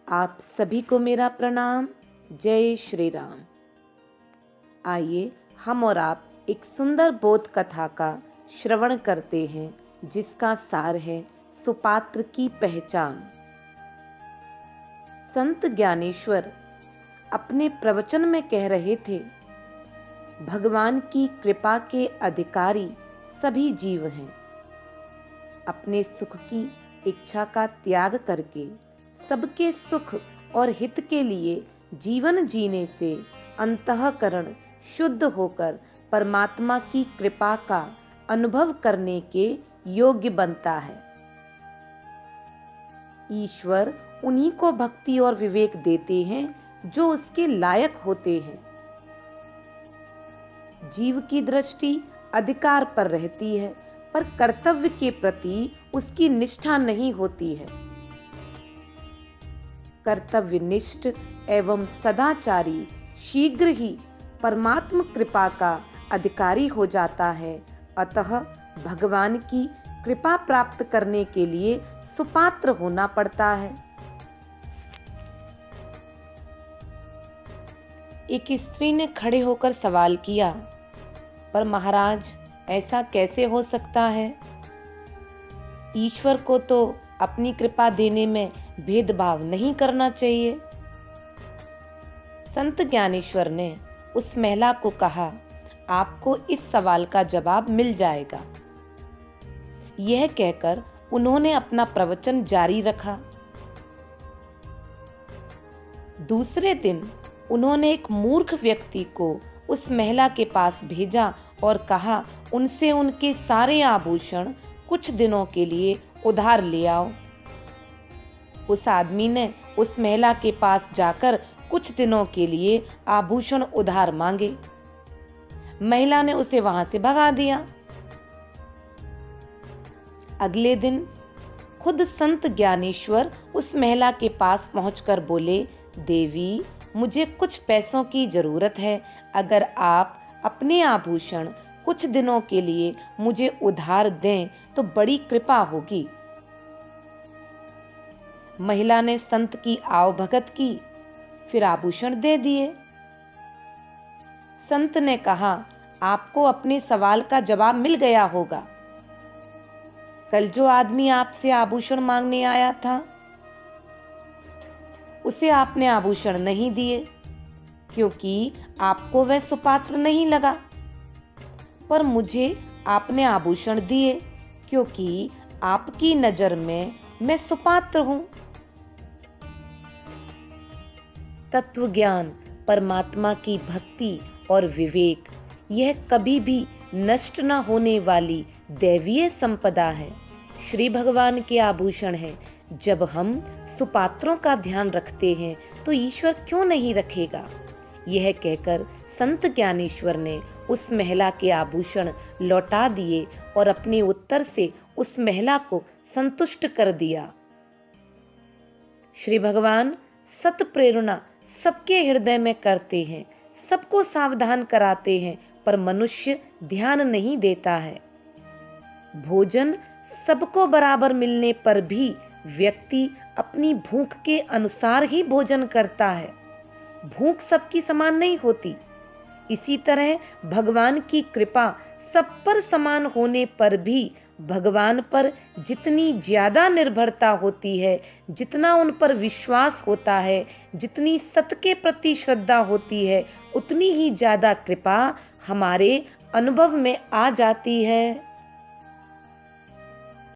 आप सभी को मेरा प्रणाम। जय श्री राम। आइए हम और आप एक सुंदर बोध कथा का श्रवण करते हैं, जिसका सार है सुपात्र की पहचान। संत ज्ञानेश्वर अपने प्रवचन में कह रहे थे, भगवान की कृपा के अधिकारी सभी जीव हैं। अपने सुख की इच्छा का त्याग करके सबके सुख और हित के लिए जीवन जीने से अंतःकरण शुद्ध होकर परमात्मा की कृपा का अनुभव करने के योग्य बनता है। ईश्वर उन्हीं को भक्ति और विवेक देते हैं जो उसके लायक होते हैं। जीव की दृष्टि अधिकार पर रहती है, पर कर्तव्य के प्रति उसकी निष्ठा नहीं होती है। कर्तव्यनिष्ठ एवं सदाचारी शीघ्र ही परमात्म कृपा का अधिकारी हो जाता है। अतः भगवान की कृपा प्राप्त करने के लिए सुपात्र होना पड़ता है। एक स्त्री ने खड़े होकर सवाल किया, पर महाराज, ऐसा कैसे हो सकता है? ईश्वर को तो अपनी कृपा देने में भेदभाव नहीं करना चाहिए। संत ज्ञानेश्वर ने उस महिला को कहा, आपको इस सवाल का जवाब मिल जाएगा। यह कहकर उन्होंने अपना प्रवचन जारी रखा। दूसरे दिन उन्होंने एक मूर्ख व्यक्ति को उस महिला के पास भेजा और कहा, उनसे उनके सारे आभूषण कुछ दिनों के लिए उधार ले आओ। उस आदमी ने उस महिला के पास जाकर कुछ दिनों के लिए आभूषण उधार मांगे। महिला ने उसे वहां से भगा दिया। अगले दिन खुद संत ज्ञानेश्वर उस महिला के पास पहुंचकर बोले, देवी, मुझे कुछ पैसों की जरूरत है। अगर आप अपने आभूषण कुछ दिनों के लिए मुझे उधार दें तो बड़ी कृपा होगी। महिला ने संत की आवभगत की, फिर आभूषण दे दिए। संत ने कहा, आपको अपने सवाल का जवाब मिल गया होगा। कल जो आदमी आपसे आभूषण मांगने आया था, उसे आपने आभूषण नहीं दिए, क्योंकि आपको वह सुपात्र नहीं लगा। पर मुझे आपने आभूषण दिए, क्योंकि आपकी नजर में मैं सुपात्र हूं। तत्व ज्ञान, परमात्मा की भक्ति और विवेक, यह कभी भी नष्ट न होने वाली दैवीय संपदा है। श्री भगवान के आभूषण है। जब हम सुपात्रों का ध्यान रखते हैं तो ईश्वर क्यों नहीं रखेगा? यह कहकर संत ज्ञानेश्वर ने उस महिला के आभूषण लौटा दिए और अपने उत्तर से उस महिला को संतुष्ट कर दिया। श्री भगवान सत प्रेरणा सबके हृदय में करते हैं, सबको सावधान कराते हैं, पर मनुष्य ध्यान नहीं देता है। भोजन सबको बराबर मिलने पर भी व्यक्ति अपनी भूख के अनुसार ही भोजन करता है। भूख सबकी समान नहीं होती। इसी तरह भगवान की कृपा सब पर समान होने पर भी भगवान पर जितनी ज्यादा निर्भरता होती है, जितना उन पर विश्वास होता है, जितनी सत्य के प्रति श्रद्धा होती है, उतनी ही ज्यादा कृपा हमारे अनुभव में आ जाती है।